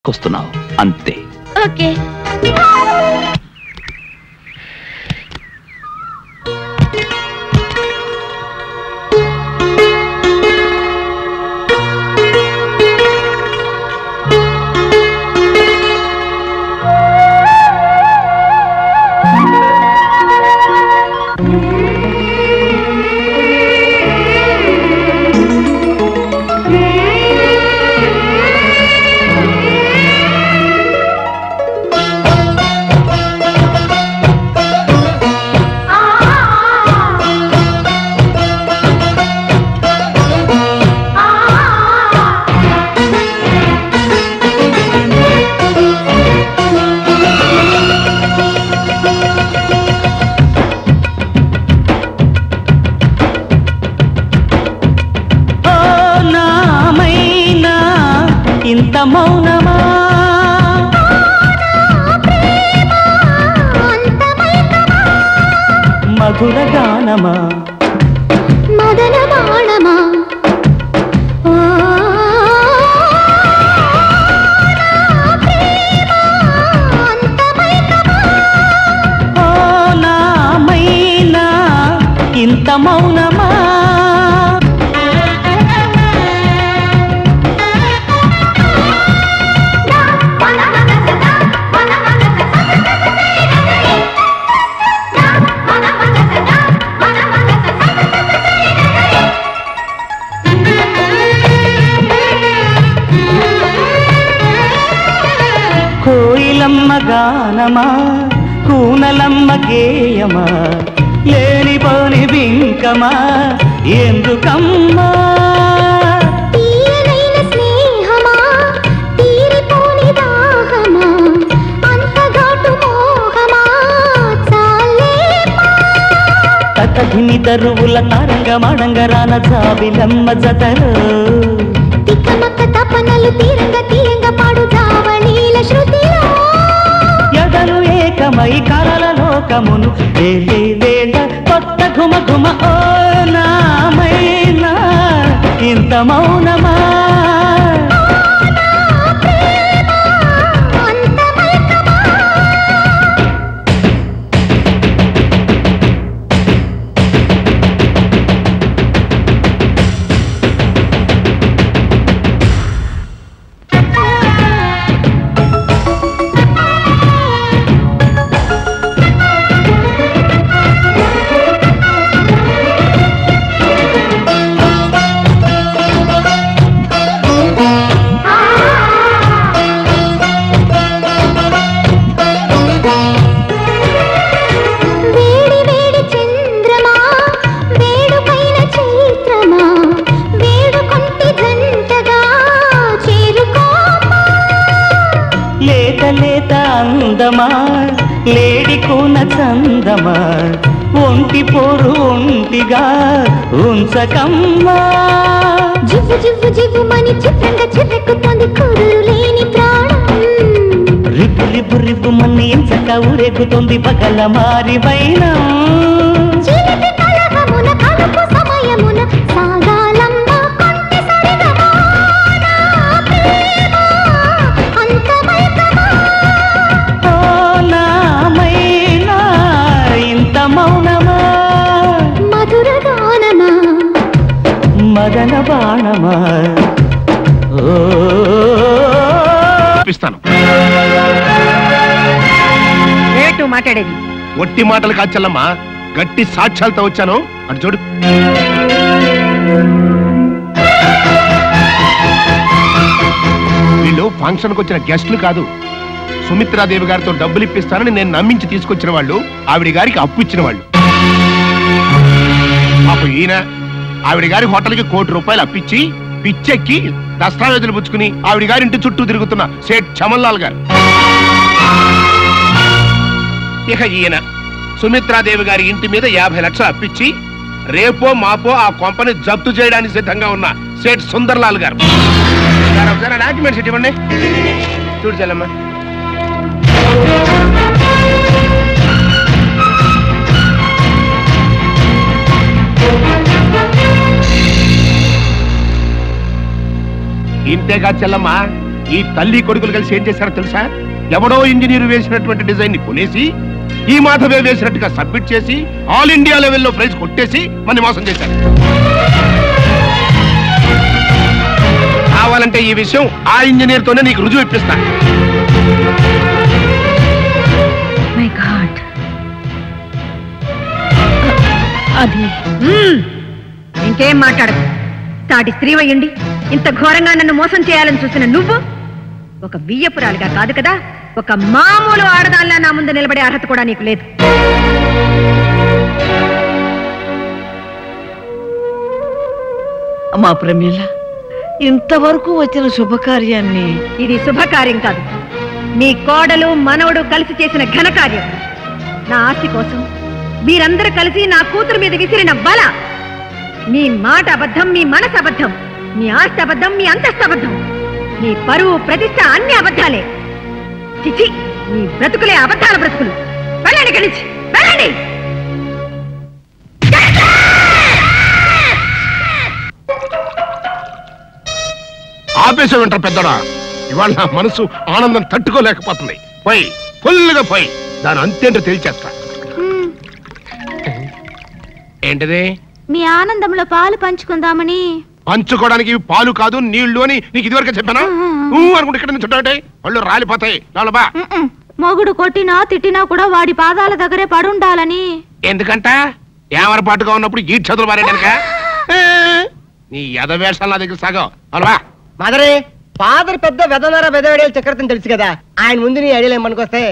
వస్తున్నావు అంతే. ఓకే. ఇంత మౌనమా మధుర గానమా మదన బాణమా ఓ నామైనా ఇంత మౌనమా కోయిలమ్మ గానమా కూనలమ్మ గేయమా లేనిపోని బింకమా ఎందుకమ్మా తీయనైన స్నేహమా తీరిపోని దాహమా అంతగాటు మోహమా చాలేమా తతధిని దరువుల తరంగమడంగరాన జాబిలమ్మ జతరు తిక్కమక్క తపనలు తీరంగా తీరంగా పాడు జావళీల శృతిలో ఎదలు ఏకమై కలల లోకమును వేలే వేళ కొత్త ఘుమ ఘుమ ఓ నామైనా ఇంత మౌనమా లేత అందమా లేడి కూన చందమా ఒంటి పోరు ఒంటిగా ఉంచకమ్మా జివ్వు జివ్వు జివ్వు మని చిత్రంగా చిరెక్కుతోంది కుదురు లేని ప్రాణం రిబ్బు రిబ్బు రిబ్బు మన్ని ఎంచక ఊరేగుతోంది పగల మారి వైనా చిలిపి కలహమున కలుపు సమయమున సాగాలమ్మ కొంటి సరిగమా నా ప్రేమ అంతమైకమా ఓ నామైనా ఇంత మౌనమా మధుర గానమా మదన బాణమా ఓ ఇస్తాను. రేటు మాట్లాడేది ఒట్టి మాటలు కాచల్లమ్మా, గట్టి సాక్ష్యాలతో వచ్చాను. అటు చూడు. వీళ్ళు ఫంక్షన్కి వచ్చిన గెస్టులు కాదు. సుమిత్రాదేవి గారితో డబ్బులు ఇప్పిస్తానని నేను నమ్మించి తీసుకొచ్చిన వాళ్ళు, ఆవిడ గారికి అప్పు ఇచ్చిన వాళ్ళు. పాపం ఈయన ఆవిడ గారి హోటల్కి ₹1 కోటి అప్పిచ్చి పిచ్చెక్కి దస్తావేజులు పుచ్చుకుని ఆవిడ గారి ఇంటి చుట్టూ తిరుగుతున్న సేట్ చమన్లాల్ గారు. ఇక ఈయన సుమిత్రాదేవి గారి ఇంటి మీద 50 లక్షలు అప్పిచ్చి రేపో మాపో ఆ కొంపని జప్తు చేయడానికి సిద్ధంగా ఉన్న సేట్ సుందర్లాల్ గారు. డాక్యుమెంట్స్ ఇవ్వండి. చూడు చెల్లమ్మ. ఇంతేగా చెల్లమ్మ, ఈ తల్లి కొడుకులు కలిసి ఏం చేశారో తెలుసా? ఎవడో ఇంజనీర్ వేసినటువంటి డిజైన్ ని కొనేసి ఈ మాధవే వేసినట్టుగా సబ్మిట్ చేసి ఆల్ ఇండియా లెవెల్లో ప్రైజ్ కొట్టేసి మన మోసం చేశారు. కావాలంటే ఈ విషయం ఆ ఇంజనీర్ తోనే నీకు రుజువు ఇప్పిస్తా. అది ఇంకేం మాట్లాడదు. సాటి స్త్రీ అయ్యండి ఇంత ఘోరంగా నన్ను మోసం చేయాలని చూసిన నువ్వు ఒక బియ్యపురాలుగా కాదు కదా, ఒక మామూలు ఆడదాల్లా నా ముందు నిలబడే అర్హత కూడా నీకు లేదు. అమ్మా ప్రమీల, ఇంతవరకు వచ్చిన శుభకార్యాన్ని ఇది శుభకార్యం కాదు, నీ కోడలు మనవడు కలిసి చేసిన ఘనకార్యం. నా ఆస్తి కోసం మీరందరూ కలిసి నా కూతురు మీద విసిరిన బల. మీ మాట అబద్ధం, మీ మనసు అబద్ధం, మీ ఆస్తి అబద్ధం, మీ అంతస్తు అబద్ధం, మీ పరువు ప్రతిష్ట అన్ని అబద్ధాలే. చిచి, మీ బ్రతుకులే అబద్ధాల బ్రతుకులు. వెళ్ళండి కలిసి వెళ్ళండి. ఆపేసే వింటారు పెద్దడా. ఇవాళ నా మనసు ఆనందం తట్టుకోలేకపోతుంది. పోయి ఫుల్గా పోయి దాని అంతేంటో తేల్చేస్తా. ఏంటిది? మీ ఆనందంలో పాలు పంచుకుందామని. పంచుకోవడానికి పాలు కాదు నీళ్లు అని నీకు ఇదివరకే చెప్పానా? అనుకుంటే ఇక్కడ నుంచి చుట్టాటే వాళ్ళు రాలిపోతాయి. లోలబా. మొగుడు కొట్టినా తిట్టినా కూడా వాడి పాదాల దగ్గరే పడుండాలని. ఎందుకంట? ఏమరపాటుగా ఉన్నప్పుడు ఈ చదువులు మారేడానిక? నీ యథవేషాలు నా దగ్గర సాగో. అలవా మదరే, ఫాదర్ పెద్ద వెదనర వెదవేడేలు చక్రవర్తిని తెలుసు కదా, ఆయన ముందు నీ ఐడియాలు ఏమనుకొస్తే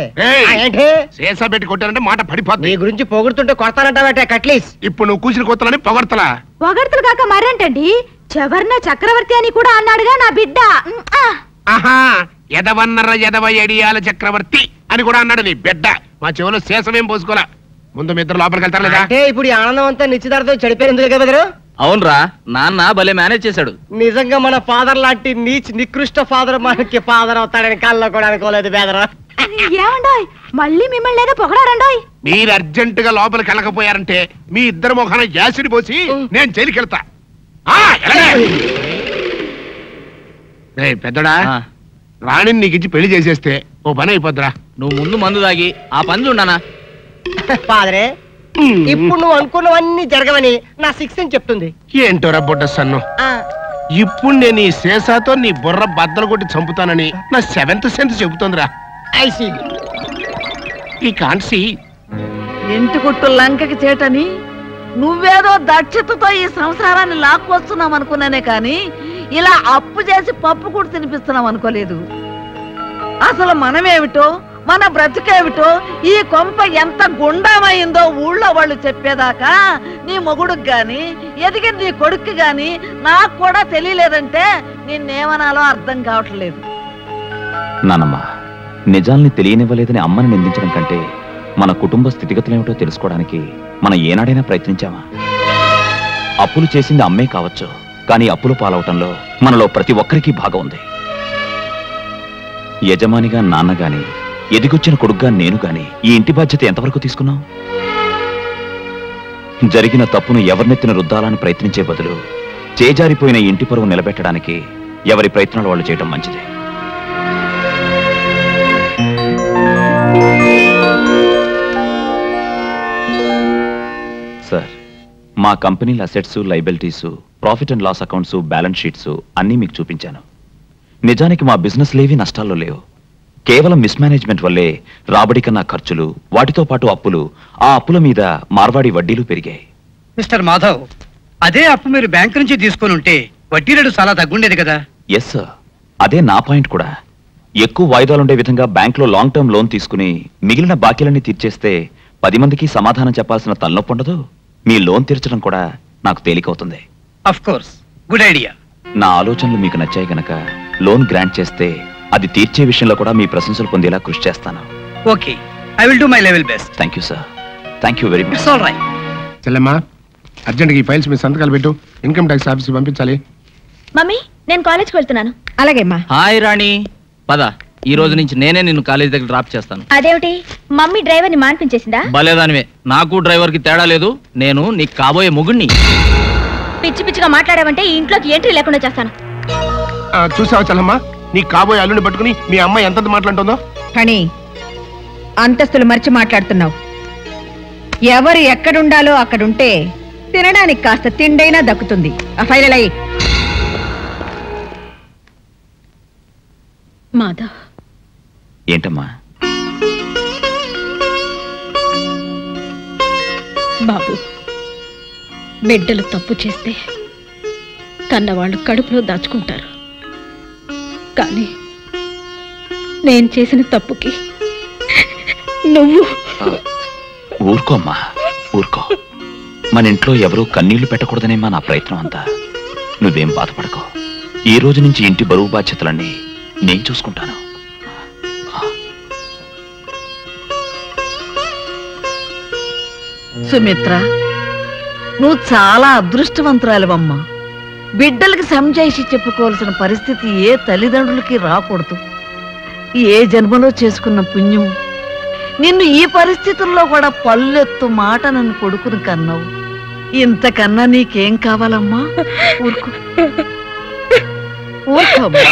ఏంటి శేషా పెట్టి కొట్టానంటే మాట పడిపోతుంది. నీ గురించి పొగుడుతుంటే కొడతానంటావట కట్లీస్. ఇప్పుడు నువ్వు కూసిన కొత్తలని పొగడతలా? పొగడతలు కాక మరేంటండి, చెవర్న చక్రవర్తి అని కూడా అన్నాడుగా నా బిడ్డ. ఆహా, ఎదవన్నర ఎదవ ఎడియాల చక్రవర్తి అని కూడా అన్నాడు నీ బిడ్డ. మా చెవులో శేషమేం పోసుకోలా. ముందు మీ ఇద్దరు లోపలికి వెళ్తారు లేదా? అంటే ఇప్పుడు ఈ ఆనందం అంతా నిశ్చితార్థం చెడిపోయింది కదా బెదరు. అవునరా, నాన్న భలే మేనేజ్ చేశాడు. నిజంగా మన ఫాదర్ లాంటి నీచ్ నికృష్ట ఫాదర్ మనకి ఫాదర్ అవుతాడని కళ్ళలో కూడా అనుకోలేదు బెదరు. ఏమండోయ్, మళ్ళీ మిమ్మల్ని ఏదో పొగడారండోయ్. మీరు అర్జెంట్ గా లోపలికి వెళ్ళకపోయారంటే మీ ఇద్దరు మొఖాన యాసిడ్ పోసి నేను జైలుకి వెళ్తా. పెద్దడా, రాణిని నీకు ఇచ్చి పెళ్లి చేసేస్తే ఓ పని అయిపోద్దిరా. నువ్వు ముందు మందు తాగి ఆ పని చూడనా. ఫాదరే, ఇప్పుడు నువ్వు అనుకున్నవన్నీ జరగవని నా సిక్స్ అని చెప్తుంది. ఏంటోరా బొడ్డ సన్ను, ఇప్పుడు నేను ఈ శేషాతో నీ బుర్ర బద్దలు కొట్టి చంపుతానని నా సెవెంత్ సెన్స్ చెబుతోందిరా. ఈ కాన్సీ ఇంటి గుట్టు లంకకి చేటని నువ్వేదో దక్షతతో ఈ సంసారాన్ని లాక్కొస్తున్నావు అనుకున్నానే కాని ఇలా అప్పు చేసి పప్పు కూడా తినిపిస్తున్నావు అనుకోలేదు. అసలు మనమేమిటో మన బ్రతుకేమిటో ఈ కొంప ఎంత గుండమైందో ఊళ్ళో వాళ్ళు చెప్పేదాకా నీ మొగుడుకు గాని ఎదిగిన నీ కొడుక్కి గాని నాకు కూడా తెలియలేదంటే నిన్నేమనాలో అర్థం కావట్లేదు. నానమ్మ, నిజాల్ని తెలియనివ్వలేదని అమ్మని నిందించడం కంటే మన కుటుంబ స్థితిగతులేమిటో తెలుసుకోవడానికి మనం ఏనాడైనా ప్రయత్నించామా? అప్పులు చేసింది అమ్మే కావచ్చు, కానీ అప్పులు పాలవటంలో మనలో ప్రతి ఒక్కరికి భాగం ఉంది. యజమానిగా నాన్న గాని ఎదిగొచ్చిన కొడుగ్గా నేను గాని ఈ ఇంటి బాధ్యత ఎంతవరకు తీసుకున్నాం? జరిగిన తప్పును ఎవరినెత్తిన రుద్దాలని ప్రయత్నించే బదులు చేజారిపోయిన ఇంటి పరువు నిలబెట్టడానికి ఎవరి ప్రయత్నాలు వాళ్ళు చేయడం మంచిది. సార్, మా కంపెనీల assets, liabilities, profit and loss accounts, balance sheets అన్నీ మీకు చూపించాను. నిజానికి మా బిజినెస్ లేవి నష్టాల్లో లేవు. కేవలం మిస్మేనేజ్మెంట్ వల్లే రాబడి కన్నా ఖర్చులు, వాటితో పాటు అప్పులు, ఆ అప్పుల మీద మార్వాడి వడ్డీలు పెరిగాయి. మిస్టర్ మాధవ్, అదే అప్పు మీరు బ్యాంక్ నుంచి తీసుకొని ఉంటే వడ్డీ రేటు చాలా తగ్గుండేది కదా. ఎస్ సార్, అదే నా పాయింట్ కూడా. ఎక్కువ వాయిదాలుండే విధంగా బ్యాంకులో లాంగ్ టర్మ్ లోన్ తీసుకుని మిగిలిన బాకీలన్నీ తీర్చేస్తే 10 మందికి సమాధానం చెప్పాల్సిన తలనొప్పి ఉండదు. మీ లోన్ తీర్చడం కూడా నాకు తేలికవుతుంది. Of course, good idea. నా ఆలోచనలు మీకు నచ్చాయి గనక లోన్ గ్రాంట్ చేస్తే అది తీర్చే విషయంలో కూడా మీ ప్రశంసలు పొందేలా కృషి చేస్తాను. Okay, I will do my level best. Thank you sir, thank you very much. It's all right. చెల్లెమ్మా, అర్జెంట్గా ఈ ఫైల్స్ మీ సంతకాలు పెట్టు. ఇన్కమ్ ట్యాక్స్ ఆఫీస్కి పంపించాలి. మమ్మీ, నేను కాలేజ్కి వెళ్తున్నాను. అలాగేమ్మా. హాయ్ రాణి, పద. ఈ రోజు నుంచి నేనే నిన్ను కాలేజ్ దగ్గర డ్రాప్ చేస్తాను. అదేమిటి, మమ్మీ డ్రైవర్ని మాన్పించేసిందా? భలేదానివే, నాకు డ్రైవర్ కి తేడా లేదు. నేను నీకు కాబోయే మొగుణ్ణి. పిచ్చి పిచ్చిగా మాట్లాడావంటే ఈ ఇంట్లోకి ఎంట్రీ లేకుండా చేస్తాను. చూసావా చెల్లమ్మా, నీ కాబోయే అల్లుని పట్టుకుని మీ అమ్మాయి ఎంతంత మాట్లాడుతుందో. కానీ అంతస్తులు మర్చి మాట్లాడుతున్నావు. ఎవరు ఎక్కడుండాలో అక్కడుంటే తినడానికి కాస్త తిండైనా దక్కుతుంది. ఆ ఫైనల్ అయ్యి మాధవ్. ఏంటమ్మా? బాబు, బిడ్డలు తప్పు చేస్తే కన్నవాళ్ళు కడుపులో దాచుకుంటారు. కానీ నేను చేసిన తప్పుకి నువ్వు ఊరుకోమ్మా, ఊరుకో. మన ఇంట్లో ఎవరూ కన్నీళ్లు పెట్టకూడదనేమా నా ప్రయత్నం అంతా. నువ్వేం బాధపడకో. ఈ రోజు నుంచి ఇంటి బరువు బాధ్యతలన్నీ నేను చూసుకుంటాను. సుమిత్ర, నువ్వు చాలా అదృష్టవంతురాలివమ్మా. బిడ్డలకి సంజాయిషి చెప్పుకోవాల్సిన పరిస్థితి ఏ తల్లిదండ్రులకి రాకూడదు. ఏ జన్మలో చేసుకున్న పుణ్యం నిన్ను ఈ పరిస్థితుల్లో కూడా పల్లెత్తు మాట నన్ను కొడుకుని కన్నావు. ఇంతకన్నా నీకేం కావాలమ్మా? ఊరుకో, ఊరుకోమ్మా.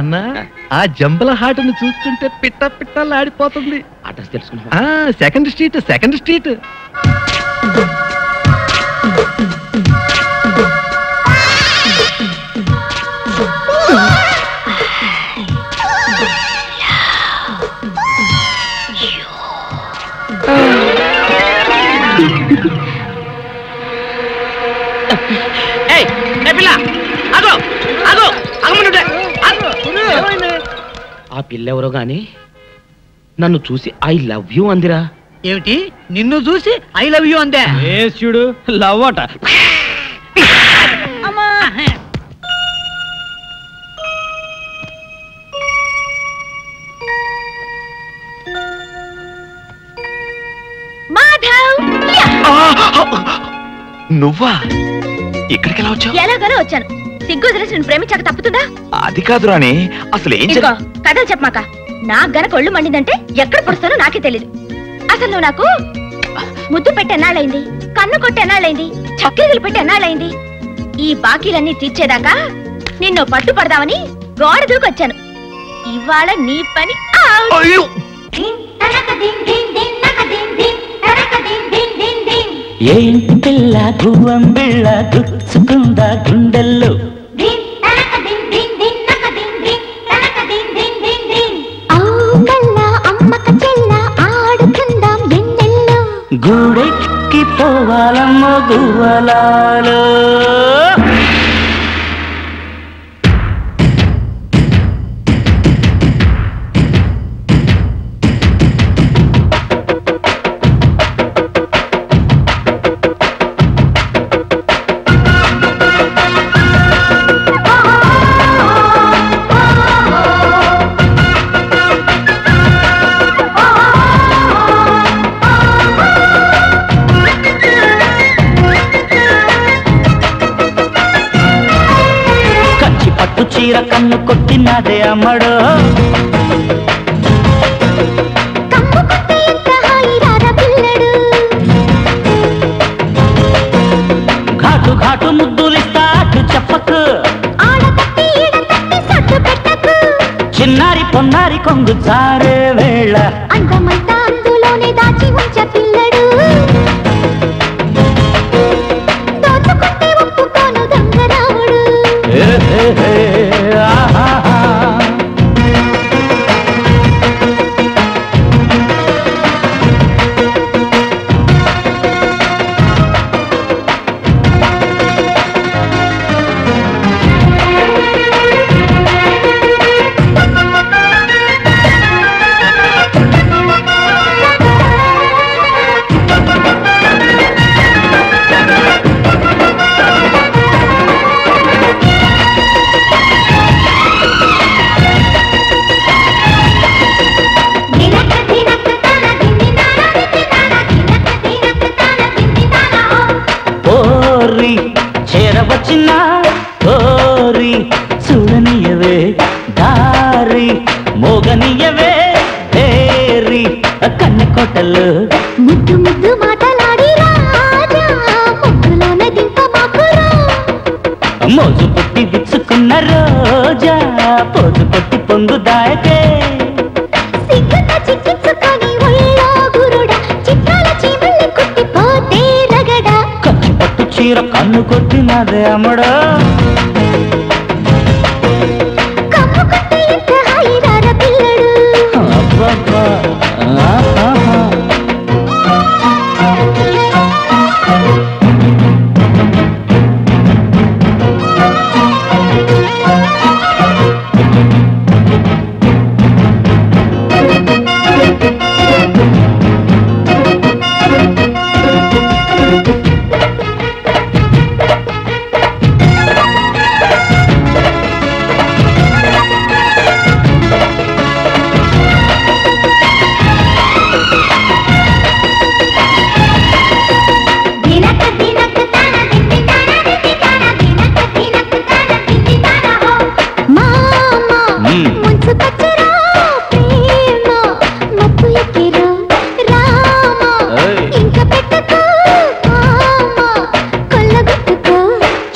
అన్నా, ఆ జంబల హాటును చూస్తుంటే పిట్ట పిట్టలాడిపోతుంది. అడ్రస్ తెలుసుకున్నా. Second street, second street. ఆ పిల్లెవరో గాని నన్ను చూసి ఐ లవ్ యూ అందిరా. ఏమిటి, నిన్ను చూసి ఐ లవ్ యూ అందే? చూడు, లవ్ అట. నువ్వా? ఇక్కడికి ఎలా వచ్చావు? ఎలాగోలా వచ్చాను. సిగ్గు వదిలేసి నేను ప్రేమించాక తప్పుతుందా? అది కాదు రాణి, అసలు ఏం కథలు చెప్పమాక. నాకు గనక ఒళ్ళు మండిందంటే ఎక్కడ పొడుస్తానో నాకే తెలీదు. అసలు నువ్వు నాకు ముద్దు పెట్టి ఎన్నాళ్ళైంది, కన్ను కొట్టి ఎన్నాళ్ళైంది, చక్కెరలు పెట్టి ఎన్నాళ్ళైంది. ఈ బాకీలన్నీ తీర్చేదాకా నిన్ను పట్టుపడదామని గోడ దూకొచ్చాను. ఇవాళ నీ పని ఏంటి పిల్ల గువ్వం బిళ్ళ గుచ్చుకుందా గుండెల్లో? గూడెక్కి పోవాలమ్మ గువ్వలాలో. చీర కన్ను కొట్టినదే అమ్మడు. ఘాటు ఘాటు ముద్దులిస్తా అటు చెప్పకు. చిన్నారి పొన్నారి కొంగు జారే వేళ అందమంతా అందులోనే దాచి ఉంచ పిల్లడు. దోచుకుంటే ఒప్పుకోను దొంగరాముడు. చేరవచ్చిన కోరి చూడనియవే దారి మోగనియవే ఏరి కన్నె కోటలు ముద్దు ముద్దు మాటలాడి రాజా ముగ్గుల మోజు పుట్టి విచ్చుకున్న రోజా పోజు కొట్టి పొంగు దాయకే సిగ్గున చిక్కించుకొని ఒళ్ళో గురుడా చిత్రాల చీమల్ని కుట్టిపోతే రగడా కంచి పట్టు చీర కన్ను కొట్టినదే అమ్మడా కమ్ము కొట్టి ఎంత హాయిరార పిల్లడు అబ్బబ్బా ఆహాహా. దినక దినక తాన దిత్తి తాన దిత్తి తాన దినక దినక తాన దిత్తి తాన హో మామా ముంచు పచ్చరా ప్రేమ మత్తు ఎక్కిరా రామా ఇంక పెట్టుకో మామా కొల్లగొట్టుకో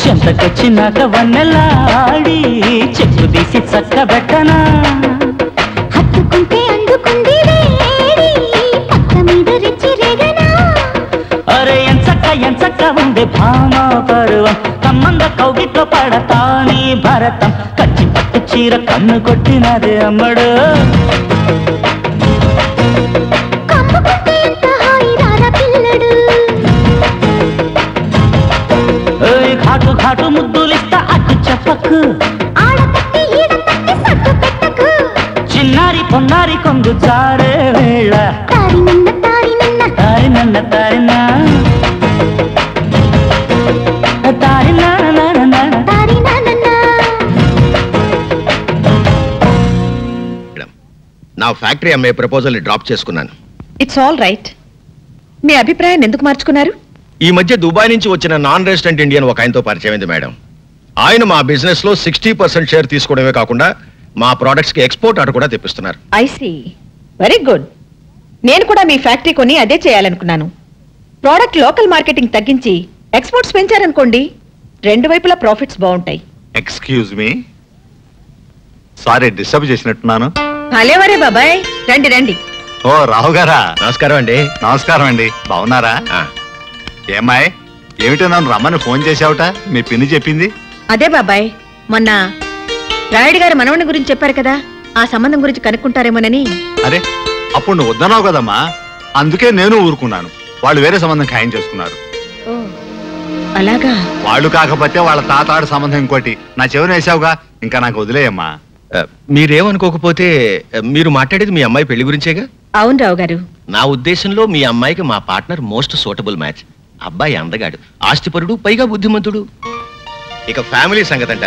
చెంతకొచ్చినాక వన్నెలాడి చెక్కు తీసి చక్కబెట్టనా హత్తుకుంటే అందుకుంది వేడి పక్క మీద రెచ్చి రేగనా అరే ఎంచక్క ఉంది భామ పరువం కమ్మంద కౌగిట్లో పడతా నీ భరతం కచ్చి పట్టు చీర కన్ను కొట్టినదే అమ్మడు కమ్ముకుంటే ఎంత హాయిరార పిల్లడు ఓయ్ ఘాటు ఘాటు ముద్దులిస్తా అటు చెప్పకు ఆడతట్టి ఈడతట్టి సట్టు పెట్టకు చిన్నారి పొన్నారి కొంగు చారే వేళ తారి నిన్న తారి నిన్న తారి నన్న తారినా తారి నాన్న తారి నాన్న నా ఫ్యాక్టరీ అమ్మే ప్రపోజల్ డ్రాప్ చేసుకున్నాను. It's all right. మీ అభిప్రాయాన్ని ఎందుకు మార్చుకున్నారు? ఈ మధ్య దుబాయ్ నుంచి వచ్చిన నాన్ రెసిడెంట్ ఇండియన్ ఒక ఆయనతో పరిచయం అయింది మేడం. ఆయన మా బిజినెస్ లో 60% షేర్ తీసుకోవడమే కాకుండా మా ప్రొడక్ట్స్ కి ఎక్స్పోర్ట్ ఆర్డర్ కూడా తెప్పిస్తున్నారు. I see. Very good. నేను కూడా మీ ఫ్యాక్టరీ కొని అదే చేయాలనుకున్నాను. ప్రోడక్ట్ లోకల్ మార్కెటింగ్ తగ్గించి ఎక్స్పోర్ట్స్ పెంచారనుకోండి, రెండు వైపులా ప్రాఫిట్స్ బాగుంటాయి. ఎక్స్క్యూజ్ మీ, సారీ డిస్టర్బ్ చేసినట్టున్నాను. భలేవరే బాబాయ్, రండి రండి. ఓ రావు గారా, నమస్కారం అండి. నమస్కారం అండి, బాగున్నారా? ఏమాయ్, ఏమిటో నన్ను రమ్మని ఫోన్ చేసావుట, మీ పిన్ని చెప్పింది? అదే బాబాయ్, మొన్న రాయుడు గారి మనవని గురించి చెప్పారు కదా, ఆ సంబంధం గురించి కనుక్కుంటారేమోనని. అరే, అప్పుడు నువ్వు వద్దన్నావు కదమ్మా, అందుకే నేను ఊరుకున్నాను. వాళ్ళు వేరే సంబంధం ఖాయం చేసుకున్నారు. అలాగా? వాళ్ళు కాకపోతే వాళ్ళ తాతాడు సంబంధం ఇంకోటి నా చెవిన వేసావుగా, ఇంకా నాకు వదిలేయమ్మా. మీరేమనుకోకపోతే మీరు మాట్లాడేది మీ అమ్మాయి పెళ్లి గురించేగా? అవును రావు గారు. నా ఉద్దేశంలో మీ అమ్మాయికి మా పార్ట్నర్ మోస్ట్ సూటబుల్ మ్యాచ్. అబ్బాయి అందగాడు, ఆస్తిపరుడు, పైగా బుద్ధిమంతుడు. ఇక ఫ్యామిలీ సంగతి అంటారా?